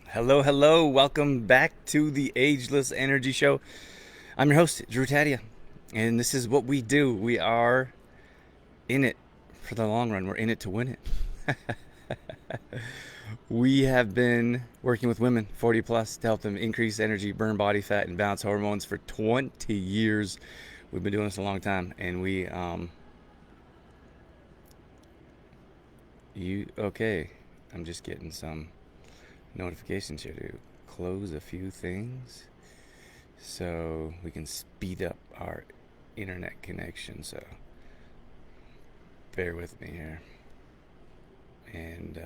Hello, hello. Welcome back to the Ageless Energy Show. I'm your host, Drew Tadia, and this is what we do. We are in it for the long run. We're in it to win it. We have been working with women 40 plus to help them increase energy, burn body fat, and balance hormones for 20 years. We've been doing this a long time, and okay. I'm just getting some notifications here to close a few things so we can speed up our internet connection. So bear with me here, and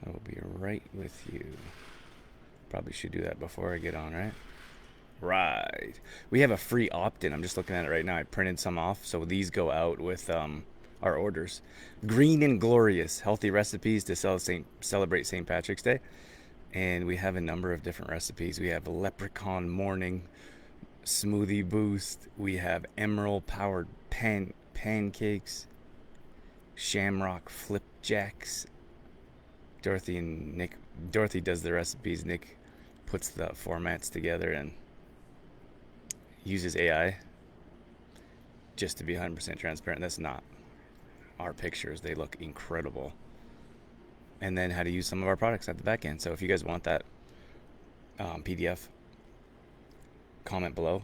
I will be right with you. Probably should do that before I get on, right? Right. We have a free opt-in. I'm just looking at it right now. I printed some off, so these go out with our orders. Green and glorious, healthy recipes to celebrate St. Patrick's Day, and we have a number of different recipes. We have leprechaun morning smoothie boost. We have emerald powered pancakes, shamrock flipjacks. Dorothy and Nick. Dorothy does the recipes. Nick puts the formats together and uses AI. Just to be 100% transparent, that's not our pictures. They look incredible. And then how to use some of our products at the back end. So if you guys want that PDF, comment below.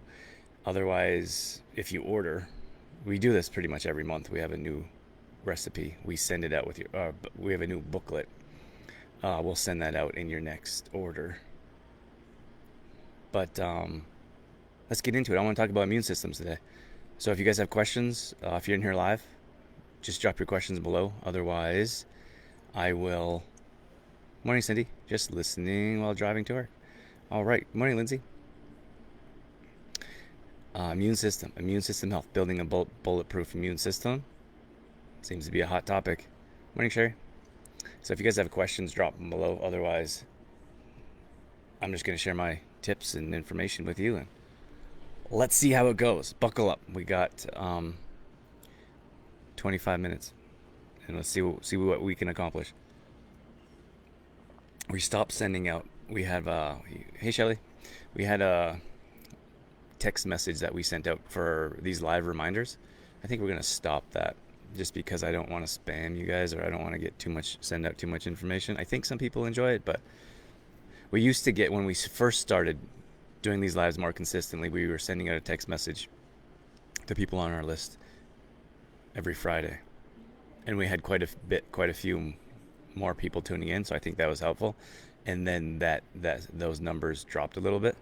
Otherwise, if you order, we do this pretty much every month. We have a new recipe. We send it out with your. We have a new booklet. We'll send that out in your next order. But let's get into it. I want to talk about immune systems today. So if you guys have questions, if you're in here live, just drop your questions below. Otherwise, I will. Morning, Cindy. Just listening while driving to work. All right. Morning, Lindsay. Immune system health, building a bulletproof immune system seems to be a hot topic. Morning, Sherry. So if you guys have questions, drop them below. Otherwise, I'm just going to share my tips and information with you, and let's see how it goes. Buckle up. We got 25 minutes, and let's see what we can accomplish. We stopped sending out. We have hey Shelly, we had a text message that we sent out for these live reminders. I think we're gonna stop that just because I don't want to spam you guys, or I don't want to send out too much information. I think some people enjoy it, but we used to get, when we first started doing these lives more consistently, we were sending out a text message to people on our list every Friday, and we had quite a few more people tuning in, so I think that was helpful. And then those numbers dropped a little bit,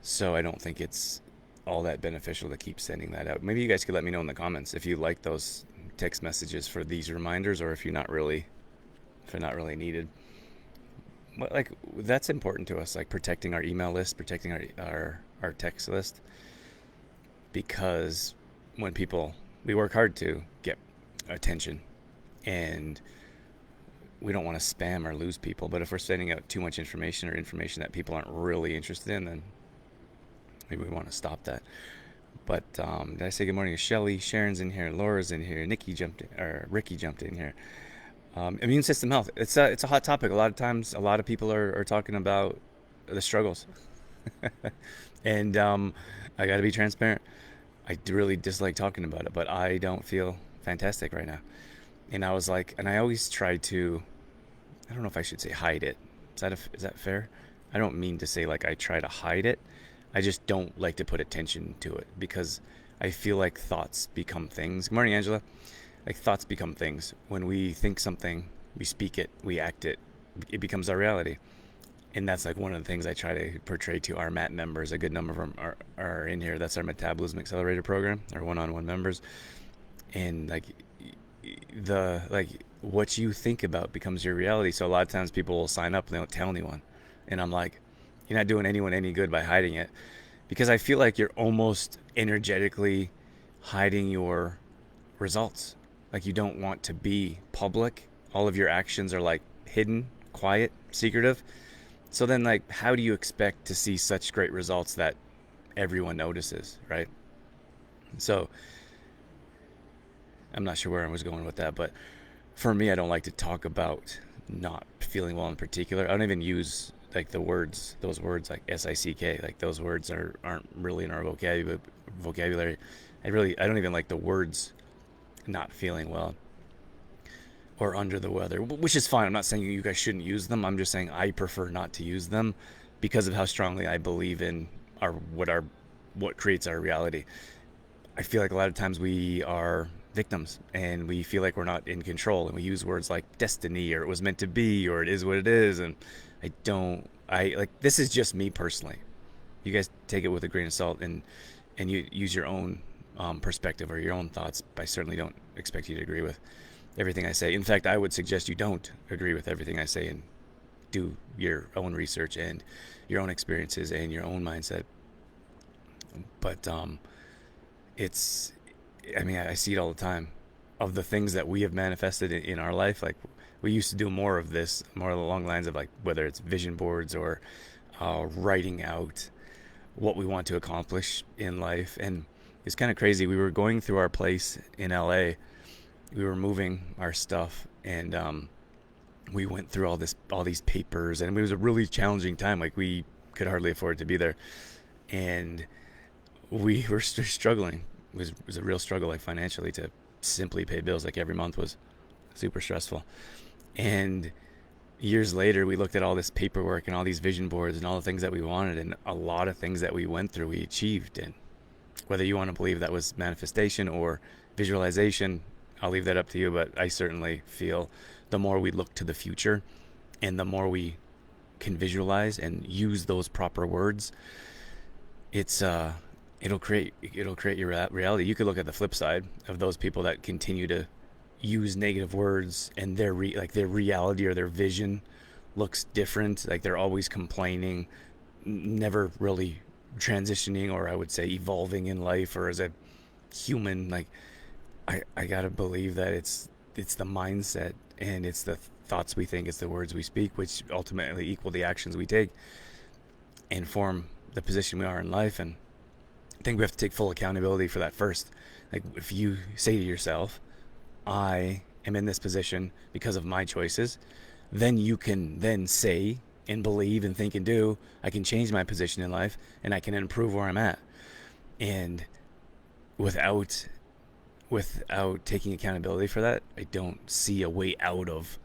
so I don't think it's all that beneficial to keep sending that out. Maybe you guys could let me know in the comments if you like those text messages for these reminders, or if they're not really needed. But like, that's important to us, like protecting our email list, protecting our text list, because when we work hard to get attention, and we don't want to spam or lose people. But if we're sending out too much information, or information that people aren't really interested in, then maybe we want to stop that. But did I say good morning to Shelly? Sharon's in here. Laura's in here. Ricky jumped in here. Immune system health. It's a hot topic. A lot of times, a lot of people are talking about the struggles. And I got to be transparent. I really dislike talking about it, but I don't feel fantastic right now. And I was like, and I always try to, I don't know if I should say hide it. Is that fair? I don't mean to say like I try to hide it. I just don't like to put attention to it, because I feel like thoughts become things. Good morning, Angela. Like, thoughts become things. When we think something, we speak it, we act it, it becomes our reality. And that's like one of the things I try to portray to our MAT members. A good number of them are in here. That's our Metabolism Accelerator program, our one-on-one members. And like, what you think about becomes your reality. So a lot of times people will sign up and they don't tell anyone. And I'm like, you're not doing anyone any good by hiding it, because I feel like you're almost energetically hiding your results. Like, you don't want to be public. All of your actions are like hidden, quiet, secretive. So then, like, how do you expect to see such great results that everyone notices, right? So I'm not sure where I was going with that, but for me, I don't like to talk about not feeling well in particular. I don't even use like those words like sick. Like those words aren't really in our vocabulary. I don't even like the words not feeling well or under the weather, which is fine. I'm not saying you guys shouldn't use them. I'm just saying I prefer not to use them because of how strongly I believe in what creates our reality. I feel like a lot of times we are victims and we feel like we're not in control, and we use words like destiny or it was meant to be or it is what it is. And I like, this is just me personally. You guys take it with a grain of salt, and you use your own perspective or your own thoughts. I certainly don't expect you to agree with everything I say. In fact, I would suggest you don't agree with everything I say and do your own research and your own experiences and your own mindset. But it's, I mean, I see it all the time of the things that we have manifested in our life. Like, we used to do more of this, more along the lines of like whether it's vision boards or writing out what we want to accomplish in life. And it's kind of crazy. We were going through our place in LA. We were moving our stuff, and we went through all these papers, and it was a really challenging time. Like, we could hardly afford to be there, and we were struggling. It was a real struggle, like financially, to simply pay bills. Like, every month was super stressful. And years later, we looked at all this paperwork and all these vision boards and all the things that we wanted, and a lot of things that we went through, we achieved. And whether you want to believe that was manifestation or visualization, I'll leave that up to you. But I certainly feel the more we look to the future and the more we can visualize and use those proper words, it'll create your reality. You could look at the flip side of those people that continue to use negative words, and their reality or their vision looks different. Like, they're always complaining, never really transitioning, or I would say evolving in life or as a human. Like, I gotta believe that it's the mindset and it's the thoughts we think, it's the words we speak, which ultimately equal the actions we take and form the position we are in life. And I think we have to take full accountability for that first. Like, if you say to yourself, I am in this position because of my choices, then you can then say and believe and think and do, I can change my position in life and I can improve where I'm at. And without taking accountability for that, I don't see a way out of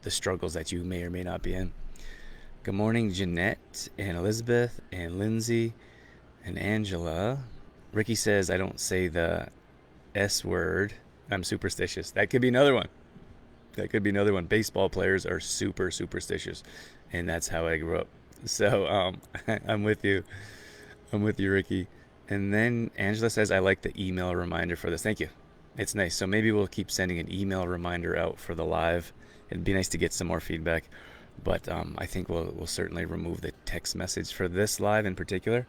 the struggles that you may or may not be in. Good morning, Jeanette and Elizabeth and Lindsay and Angela. Ricky says, I don't say the S word. I'm superstitious. That could be another one. Baseball players are super superstitious, and that's how I grew up. So I'm with you. Ricky. And then Angela says, I like the email reminder for this. Thank you. It's nice. So maybe we'll keep sending an email reminder out for the live. It'd be nice to get some more feedback, but I think we'll certainly remove the text message for this live in particular,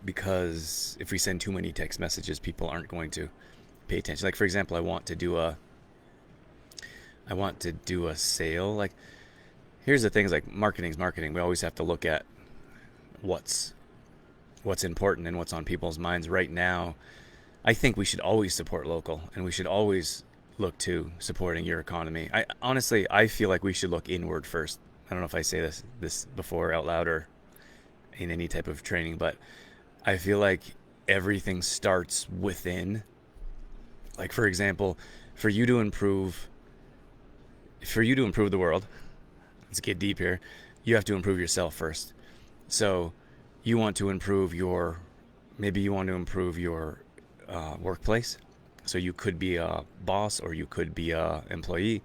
because if we send too many text messages, people aren't going to pay attention. Like, for example, I want to do a sale. Like, here's the thing, is like, marketing's marketing. We always have to look at what's important and what's on people's minds right now. I think we should always support local, and we should always look to supporting your economy. I feel like we should look inward first. I don't know if I say this before out loud or in any type of training, but I feel like everything starts within. Like, for example, for you to improve the world, let's get deep here, you have to improve yourself first. So you want to improve your workplace. So you could be a boss or you could be a employee.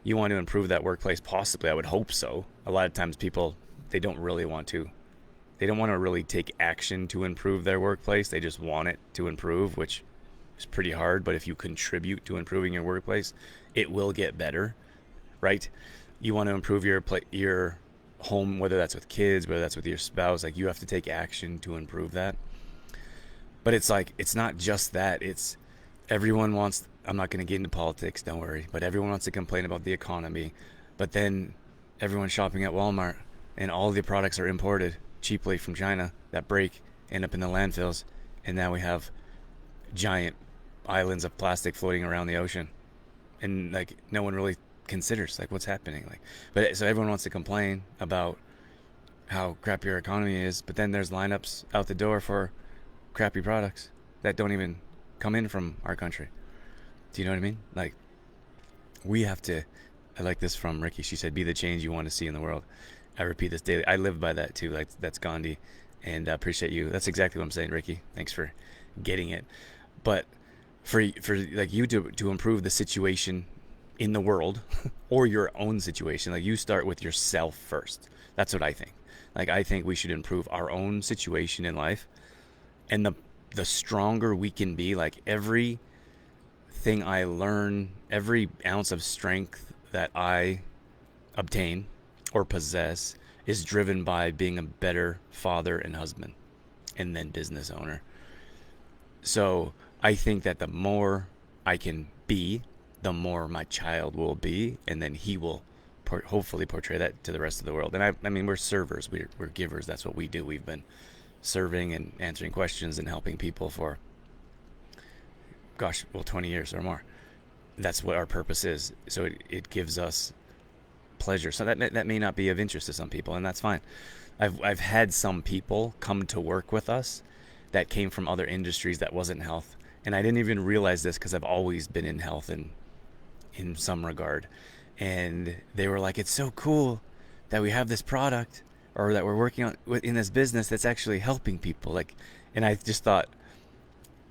You want to improve that workplace, possibly. I would hope so. A lot of times people, they don't want to really take action to improve their workplace. They just want it to improve, which is pretty hard. But if you contribute to improving your workplace, it will get better, right? You want to improve your home, whether that's with kids, whether that's with your spouse. Like, you have to take action to improve that. But it's like, it's not just that. It's everyone wants, I'm not going to get into politics, don't worry, but everyone wants to complain about the economy. But then everyone's shopping at Walmart and all the products are imported cheaply from China that end up in the landfills. And now we have giant islands of plastic floating around the ocean. And like, no one really considers like what's happening. Like, but so everyone wants to complain about how crappy our economy is, but then there's lineups out the door for crappy products that don't even come in from our country. Do you know what I mean? Like, we have to. I like this from Ricky. She said, "Be the change you want to see in the world." I repeat this daily. I live by that too. Like, that's Gandhi, and I appreciate you. That's exactly what I'm saying, Ricky. Thanks for getting it. But for like you to improve the situation in the world or your own situation, like you start with yourself first. That's what I think. Like, I think we should improve our own situation in life, and the stronger we can be, like every thing I learn, every ounce of strength that I obtain or possess is driven by being a better father and husband and then business owner. So I think that the more I can be, the more my child will be, and then he will hopefully portray that to the rest of the world. And I mean, we're servers, we're givers. That's what we do. We've been serving and answering questions and helping people for, gosh, well, 20 years or more. That's what our purpose is. So it gives us pleasure. So that may not be of interest to some people, and that's fine. I've had some people come to work with us that came from other industries that wasn't health, and I didn't even realize this because I've always been in health and in some regard. And they were like, "It's so cool that we have this product or that we're working on in this business that's actually helping people." Like, and I just thought,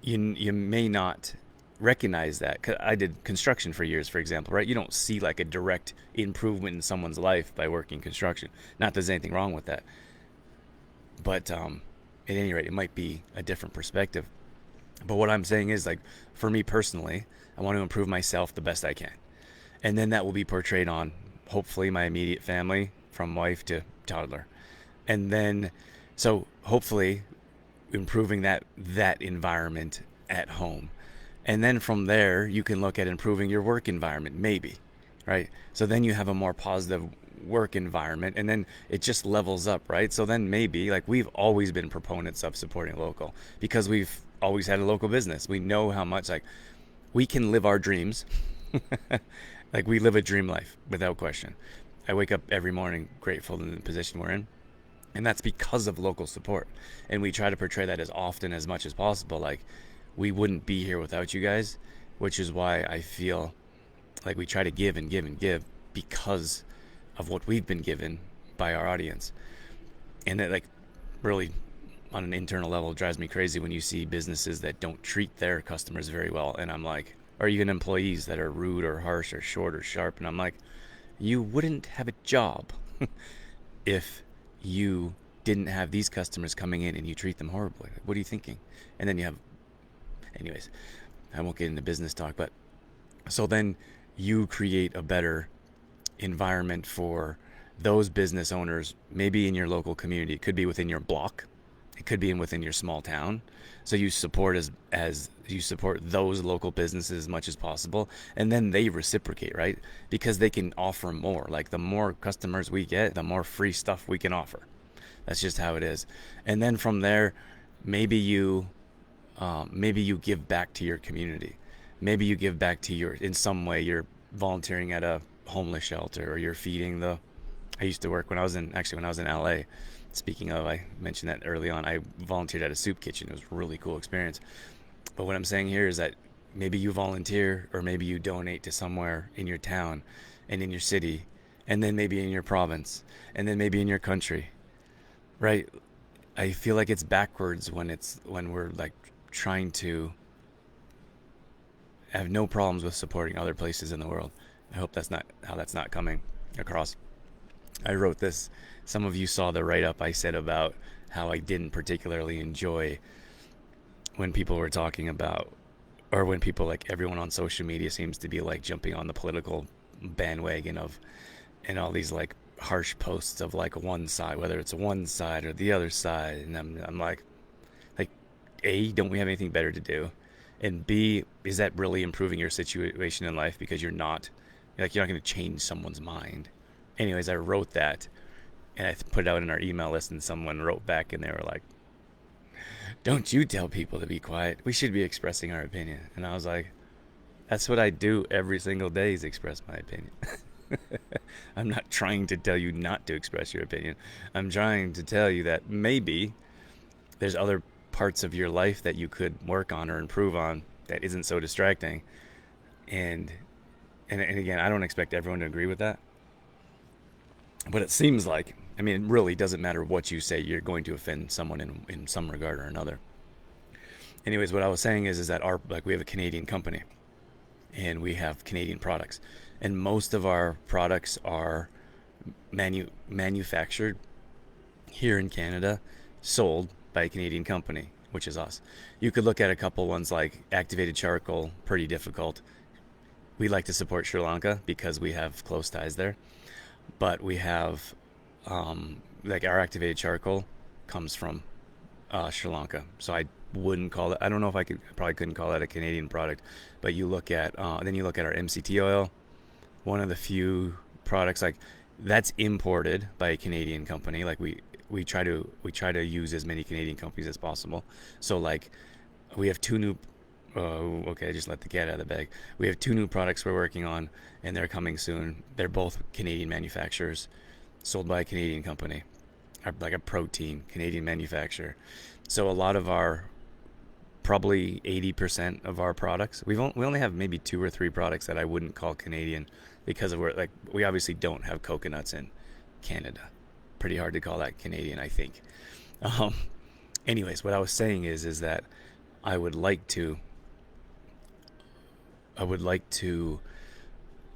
you may not recognize that. 'Cause I did construction for years, for example, right? You don't see like a direct improvement in someone's life by working construction. Not that there's anything wrong with that, but at any rate, it might be a different perspective. But what I'm saying is, like, for me personally, I want to improve myself the best I can, and then that will be portrayed on hopefully my immediate family, from wife to toddler, and then so hopefully improving that environment at home. And then from there, you can look at improving your work environment, maybe, right? So then you have a more positive work environment, and then it just levels up, right? So then maybe, like, we've always been proponents of supporting local because we've always had a local business. We know how much, like, we can live our dreams. Like, we live a dream life without question. I wake up every morning grateful in the position we're in. And that's because of local support. And we try to portray that as often as much as possible. Like, we wouldn't be here without you guys, which is why I feel like we try to give and give and give because of what we've been given by our audience. And it, like, really on an internal level drives me crazy when you see businesses that don't treat their customers very well. And I'm like, or even employees that are rude or harsh or short or sharp. And I'm like, you wouldn't have a job if you didn't have these customers coming in and you treat them horribly. What are you thinking? And then you have, anyways, I won't get into business talk, but so then you create a better environment for those business owners, maybe in your local community. It could be within your block. It could be within your small town. So you support as you support those local businesses as much as possible, and then they reciprocate, right? Because they can offer more. Like, the more customers we get, the more free stuff we can offer. That's just how it is. And then from there, maybe you give back to your community. Maybe you give back to in some way. You're volunteering at a homeless shelter, or you're feeding I used to work when I was in LA. Speaking of, I mentioned that early on, I volunteered at a soup kitchen. It was a really cool experience. But what I'm saying here is that maybe you volunteer, or maybe you donate to somewhere in your town and in your city, and then maybe in your province, and then maybe in your country, right? I feel like it's backwards when we're like trying to have no problems with supporting other places in the world. I hope that's not coming across. I wrote this. Some of you saw the write-up I said about how I didn't particularly enjoy when people were talking about, or when people, like, everyone on social media seems to be like jumping on the political bandwagon of, and all these like harsh posts of like one side, whether it's one side or the other side. And I'm like, A, don't we have anything better to do? And B, is that really improving your situation in life? Because you're not going to change someone's mind. Anyways, I wrote that, and I put it out in our email list, and someone wrote back, and they were like, "Don't you tell people to be quiet. We should be expressing our opinion." And I was like, that's what I do every single day, is express my opinion. I'm not trying to tell you not to express your opinion. I'm trying to tell you that maybe there's other parts of your life that you could work on or improve on that isn't so distracting. And and again, I don't expect everyone to agree with that, but it seems like, I mean, it really doesn't matter what you say, you're going to offend someone in some regard or another. Anyways, what I was saying is that our, like, we have a Canadian company and we have Canadian products, and most of our products are manufactured here in Canada, sold by a Canadian company, which is us. You could look at a couple ones like activated charcoal, pretty difficult. We like to support Sri Lanka because we have close ties there, but we have like our activated charcoal comes from Sri Lanka. So I wouldn't call it. I don't know if I could. I probably couldn't call that a Canadian product. But you look at then you look at our MCT oil, one of the few products like that's imported by a Canadian company. Like we try to use as many Canadian companies as possible. So like we have two new. Okay, I just let the cat out of the bag. We have two new products we're working on, and they're coming soon. They're both Canadian manufacturers, sold by a Canadian company, like a protein Canadian manufacturer. So a lot of our, probably 80% of our products, we only have maybe two or three products that I wouldn't call Canadian because of where, like, we obviously don't have coconuts in Canada. Pretty hard to call that Canadian, I think. Um, anyways, what I was saying is that I would like to I would like to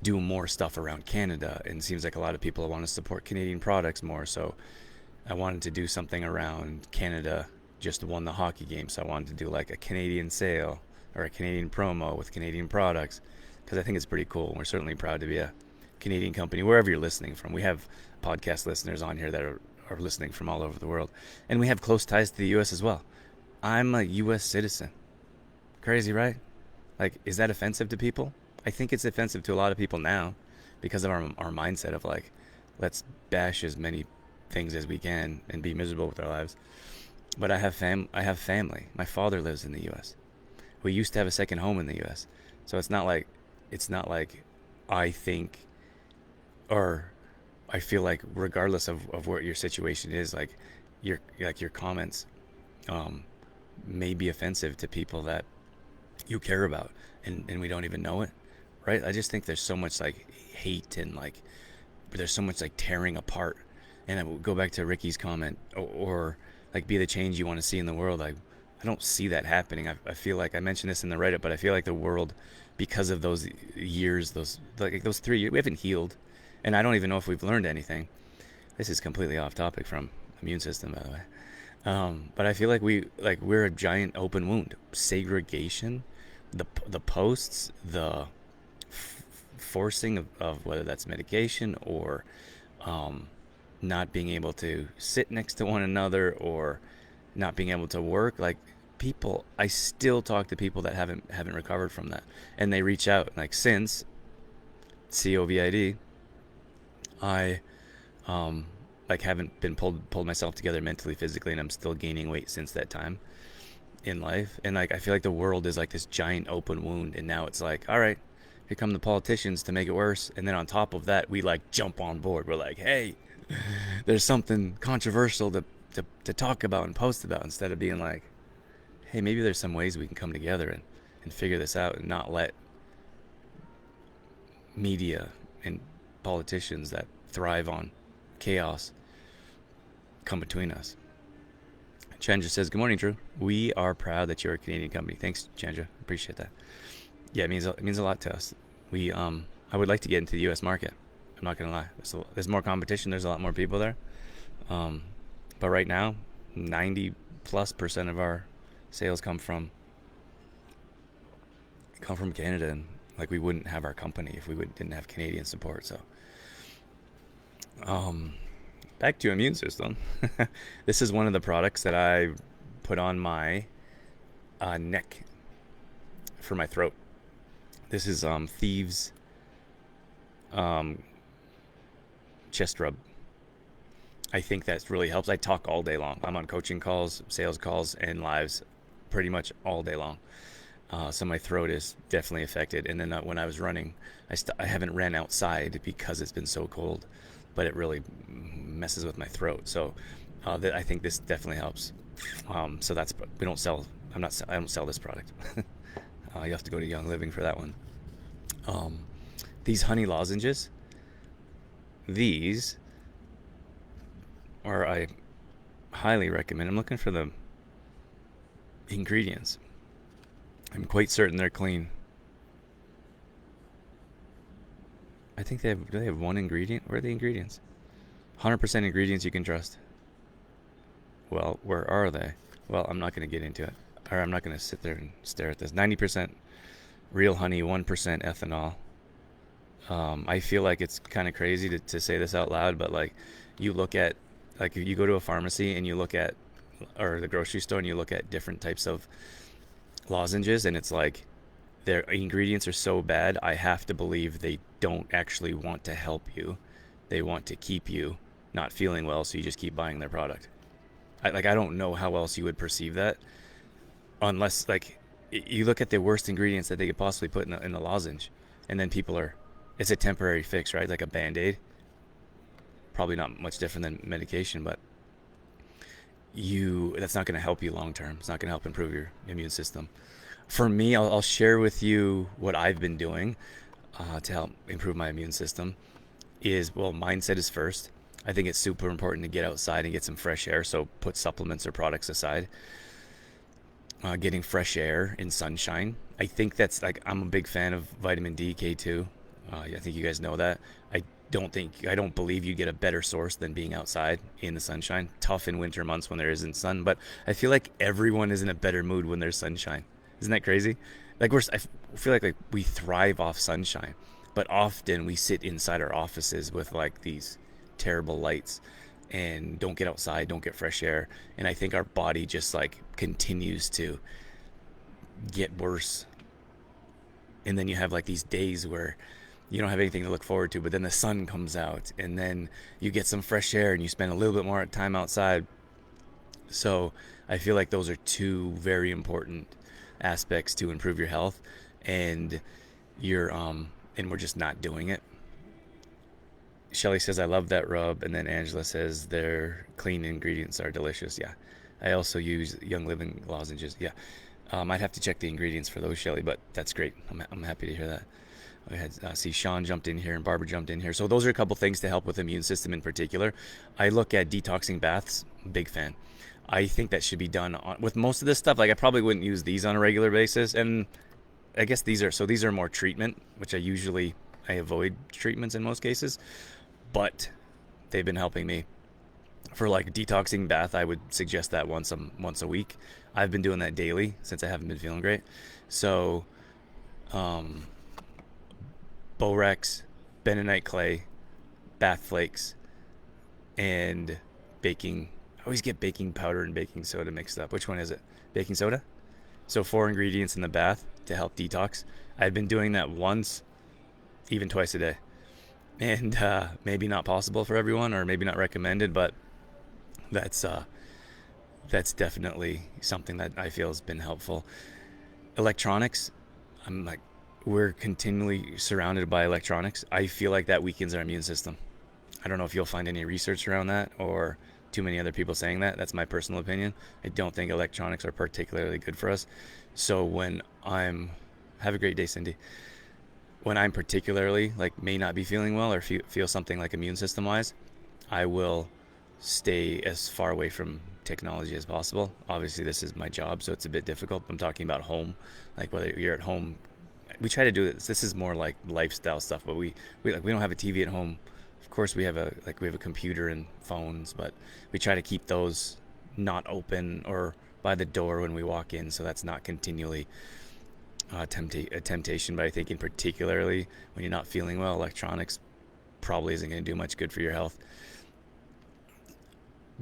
do more stuff around Canada, and it seems like a lot of people want to support Canadian products more. So I wanted to do something around Canada. Just won the hockey game, so I wanted to do like a Canadian sale or a Canadian promo with Canadian products because I think it's pretty cool. We're certainly proud to be a Canadian company wherever you're listening from. We have podcast listeners on here that are listening from all over the world, and we have close ties to the U.S. as well. I'm a U.S. citizen. Crazy, right? Like, is that offensive to people? I think it's offensive to a lot of people now because of our mindset of like, let's bash as many things as we can and be miserable with our lives. But I have family. My father lives in the U.S. We used to have a second home in the U.S. So it's not like I think, or I feel like regardless of what your situation is, your comments um, may be offensive to people that you care about, and we don't even know it, right? I just think there's so much like hate and like there's so much like tearing apart. And I will go back to Ricky's comment, or like be the change you want to see in the world. I don't see that happening. I feel like I mentioned this in the write-up, but I feel like the world, because of those years, those 3 years, we haven't healed, and I don't even know if we've learned anything. This is completely off topic from immune system, by the way. But I feel like we're a giant open wound. Segregation, the posts, the forcing of whether that's medication or um, not being able to sit next to one another or not being able to work. Like, people, I still talk to people that haven't recovered from that, and they reach out. Like, since COVID, I like haven't been pulled myself together mentally, physically, and I'm still gaining weight since that time in life. And like I feel like the world is like this giant open wound, and now it's like, all right, here come the politicians to make it worse. And then on top of that, we like jump on board. We're like, hey, there's something controversial to talk about and post about, instead of being like, hey, maybe there's some ways we can come together and figure this out and not let media and politicians that thrive on chaos come between us. Chandra says, good morning, Drew. We are proud that you're a Canadian company. Thanks, Chandra. Appreciate that. Yeah, it means a lot to us. I would like to get into the U.S. market. I'm not gonna lie. There's more competition. There's a lot more people there. But right now, 90+% of our sales come from Canada, and like we wouldn't have our company if we didn't have Canadian support. So, back to immune system. This is one of the products that I put on my neck for my throat. This is Thieves chest rub. I think that really helps. I talk all day long. I'm on coaching calls, sales calls, and lives pretty much all day long. So my throat is definitely affected. And then when I was running, I haven't ran outside because it's been so cold, but it really messes with my throat. So I think this definitely helps. So that's we don't sell. I don't sell this product. You have to go to Young Living for that one. Um, these honey lozenges, these are I highly recommend. I'm looking for the ingredients. I'm quite certain they're clean. I think do they have one ingredient? Where are the ingredients? 100% ingredients you can trust. Well, where are they? Well, I'm not going to get into it. Or I'm not going to sit there and stare at this. 90% real honey, 1% ethanol. I feel like it's kind of crazy to say this out loud, but like you look at, like if you go to a pharmacy and you look at, or the grocery store and you look at different types of lozenges, and it's like their ingredients are so bad, I have to believe they don't actually want to help you. They want to keep you not feeling well, so you just keep buying their product. I don't know how else you would perceive that unless like you look at the worst ingredients that they could possibly put in the lozenge, and then people are, it's a temporary fix, right? Like a band-aid. Probably not much different than medication, but that's not going to help you long term. It's not going to help improve your immune system. For me, I'll share with you what I've been doing to help improve my immune system. Well, mindset is first. I think it's super important to get outside and get some fresh air. So put supplements or products aside. Getting fresh air in sunshine. I think that's like, I'm a big fan of vitamin D, K2. I think you guys know that. I don't believe you get a better source than being outside in the sunshine. Tough in winter months when there isn't sun, but I feel like everyone is in a better mood when there's sunshine. Isn't that crazy? Like I feel like we thrive off sunshine, but often we sit inside our offices with like these terrible lights and don't get outside, don't get fresh air, and I think our body just like continues to get worse. And then you have like these days where you don't have anything to look forward to, but then the sun comes out and then you get some fresh air and you spend a little bit more time outside. So I feel like those are two very important aspects to improve your health, and and we're just not doing it. Shelly says, I love that rub. And then Angela says their clean ingredients are delicious. Yeah. I also use Young Living lozenges. Yeah. I'd have to check the ingredients for those, Shelly, but that's great. I'm happy to hear that. I had see Sean jumped in here and Barbara jumped in here. So those are a couple things to help with immune system in particular. I look at detoxing baths. Big fan. I think that should be done with most of this stuff. Like I probably wouldn't use these on a regular basis, and I guess these are more treatment, which I avoid treatments in most cases, but they've been helping me. For like detoxing bath, I would suggest that once a week. I've been doing that daily since I haven't been feeling great. So, Borax, bentonite clay, bath flakes, and baking. I always get baking powder and baking soda mixed up. Which one is it? Baking soda? So 4 ingredients in the bath to help detox. I've been doing that once, even twice a day. And maybe not possible for everyone, or maybe not recommended, but that's definitely something that I feel has been helpful. Electronics, we're continually surrounded by electronics. I feel like that weakens our immune system. I don't know if you'll find any research around that or too many other people saying that. That's my personal opinion. I don't think electronics are particularly good for us. So have a great day, Cindy. When I'm particularly may not be feeling well or feel something like immune system wise, I will stay as far away from technology as possible. Obviously this is my job, so it's a bit difficult. I'm talking about home, like whether you're at home, we try to do this. This is more like lifestyle stuff, but we don't have a TV at home. Of course we have a computer and phones, but we try to keep those not open or by the door when we walk in, so that's not continually a temptation. But I think in particularly when you're not feeling well, electronics probably isn't going to do much good for your health.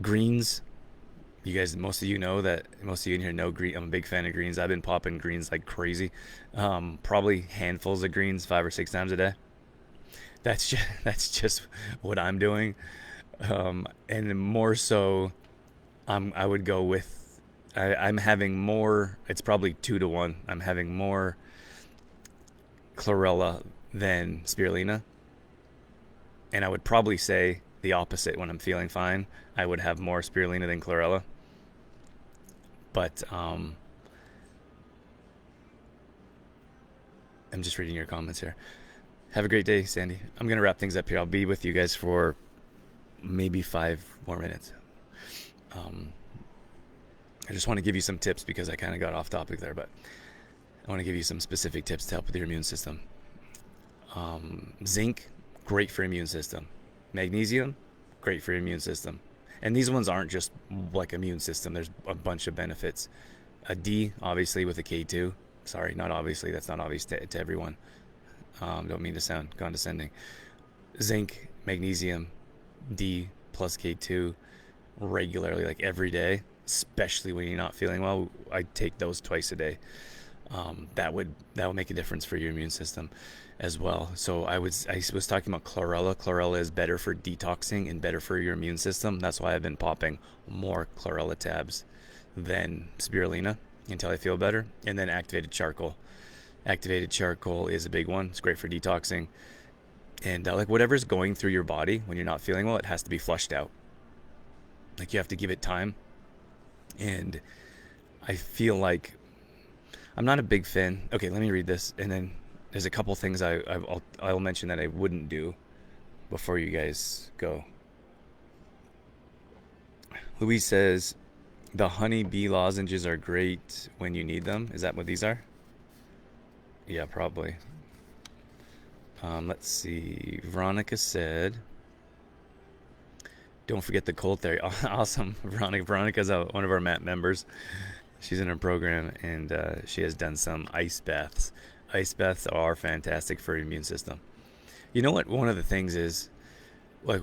Greens, you guys, most of you in here know green. I'm a big fan of greens. I've been popping greens like crazy. Probably handfuls of greens 5 or 6 times a day. That's just what I'm doing. And more so, I would go with I'm having more. It's probably 2 to 1. I'm having more chlorella than spirulina, and I would probably say the opposite when I'm feeling fine. I would have more spirulina than chlorella, but I'm just reading your comments here. Have a great day, Sandy. I'm gonna wrap things up here. I'll be with you guys for maybe 5 more minutes. Um, I just want to give you some tips because I kind of got off topic there, but I want to give you some specific tips to help with your immune system. Zinc, great for immune system. Magnesium, great for your immune system. And these ones aren't just like immune system. There's a bunch of benefits. A D, obviously, with a K2. Sorry, not obviously. That's not obvious to everyone. Don't mean to sound condescending. Zinc, magnesium, D plus K2 regularly, like every day, especially when you're not feeling well. I take those twice a day. That would make a difference for your immune system as well. So I was talking about chlorella. Chlorella is better for detoxing and better for your immune system. That's why I've been popping more chlorella tabs than spirulina until I feel better. And then activated charcoal. Activated charcoal is a big one. It's great for detoxing. And like whatever's going through your body when you're not feeling well, it has to be flushed out. Like you have to give it time. And I feel like I'm not a big fan. Okay, let me read this, and then there's a couple things I'll mention that I wouldn't do before you guys go. Louise says the honey bee lozenges are great when you need them. Is that what these are? Yeah, probably. Let's see. Veronica said, don't forget the cold therapy. Awesome. Veronica's one of our MAP members. She's in our program, and she has done some ice baths. Ice baths are fantastic for your immune system. You know what? One of the things is, like,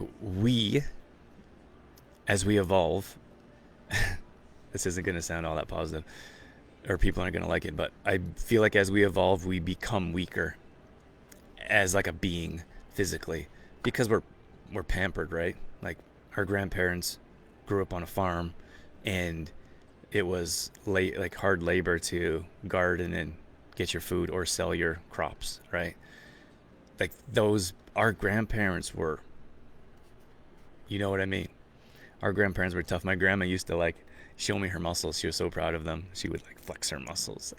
as we evolve, this isn't going to sound all that positive, or people aren't going to like it, but I feel like as we evolve, we become weaker as like a being physically, because we're pampered, right? Like our grandparents grew up on a farm, and it was like hard labor to garden and get your food or sell your crops, right? Like our grandparents were, you know what I mean? Our grandparents were tough. My grandma used to like show me her muscles. She was so proud of them. She would like flex her muscles.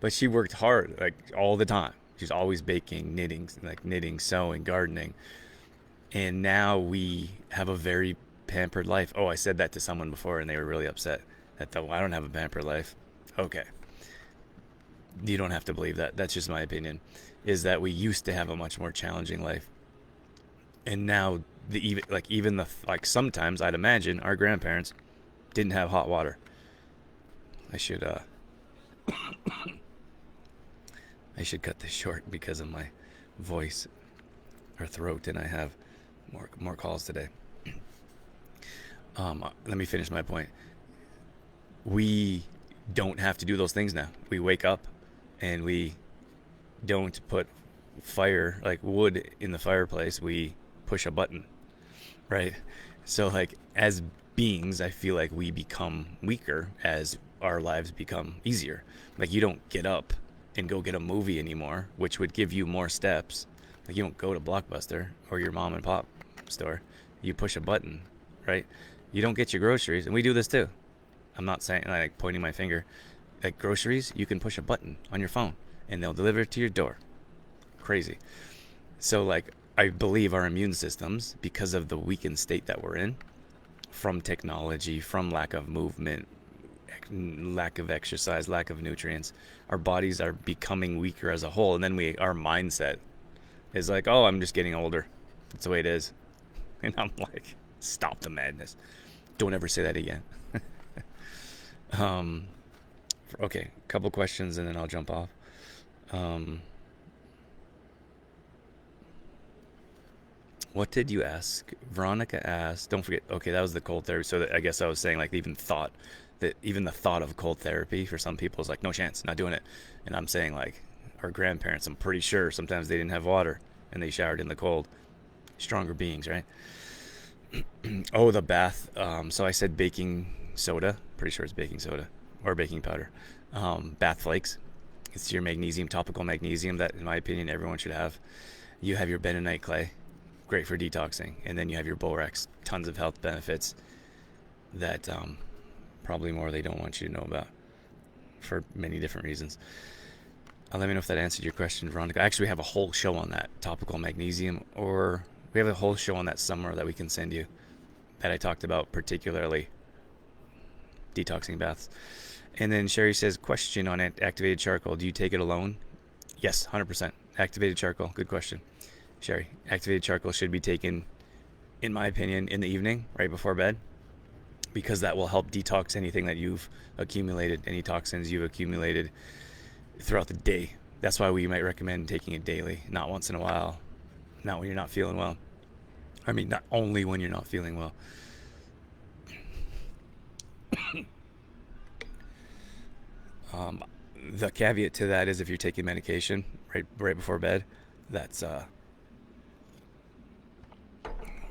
But she worked hard, like all the time. She's always baking, knitting, sewing, gardening. And now we have a very pampered life. Oh, I said that to someone before and they were really upset. I don't have a pampered life. Okay. You don't have to believe that. That's just my opinion. Is that we used to have a much more challenging life. And now sometimes I'd imagine our grandparents didn't have hot water. I should cut this short because of my voice or throat, and I have more calls today. Let me finish my point. We don't have to do those things now. We wake up and we don't put fire, like wood, in the fireplace. We push a button, right? So like as beings, I feel like we become weaker as our lives become easier. Like you don't get up and go get a movie anymore, which would give you more steps. Like you don't go to Blockbuster or your mom and pop store. You push a button, right? You don't get your groceries, and we do this too. I'm not saying like pointing my finger. Like groceries, you can push a button on your phone and they'll deliver it to your door. Crazy. So like I believe our immune systems, because of the weakened state that we're in, from technology, from lack of movement, lack of exercise, lack of nutrients, our bodies are becoming weaker as a whole. And then our mindset is like, oh, I'm just getting older. That's the way it is. And I'm like, stop the madness. Don't ever say that again. Okay, a couple questions and then I'll jump off. What did you ask? Veronica asked, don't forget, okay, that was the cold therapy. So I guess I was saying like even the thought of cold therapy for some people is like, no chance, not doing it. And I'm saying like our grandparents, I'm pretty sure sometimes they didn't have water and they showered in the cold. Stronger beings, right? Oh, the bath. So I said baking soda. Pretty sure it's baking soda or baking powder. Bath flakes. It's your magnesium, topical magnesium that, in my opinion, everyone should have. You have your bentonite clay, great for detoxing. And then you have your borax, tons of health benefits that probably more they don't want you to know about for many different reasons. Let me know if that answered your question, Veronica. Actually, we have a whole show on that, topical magnesium, or we have a whole show on that somewhere that we can send you that I talked about, particularly detoxing baths. And then Sherry says, question on it, activated charcoal. Do you take it alone? Yes, 100%. Activated charcoal. Good question, Sherry. Activated charcoal should be taken, in my opinion, in the evening, right before bed, because that will help detox anything that you've accumulated, any toxins you've accumulated throughout the day. That's why we might recommend taking it daily, not once in a while, not when you're not feeling well. I mean, not only when you're not feeling well. The caveat to that is if you're taking medication right before bed, that's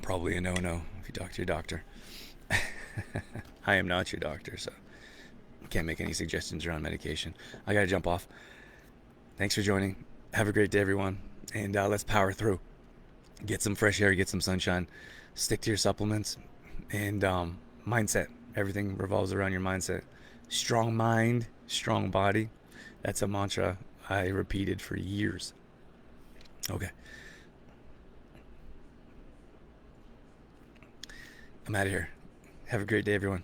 probably a no-no if you talk to your doctor. I am not your doctor, so can't make any suggestions around medication. I gotta jump off. Thanks for joining. Have a great day, everyone, and let's power through. Get some fresh air, get some sunshine, stick to your supplements, and mindset. Everything revolves around your mindset. Strong mind, strong body. That's a mantra I repeated for years. Okay. I'm out of here. Have a great day, everyone.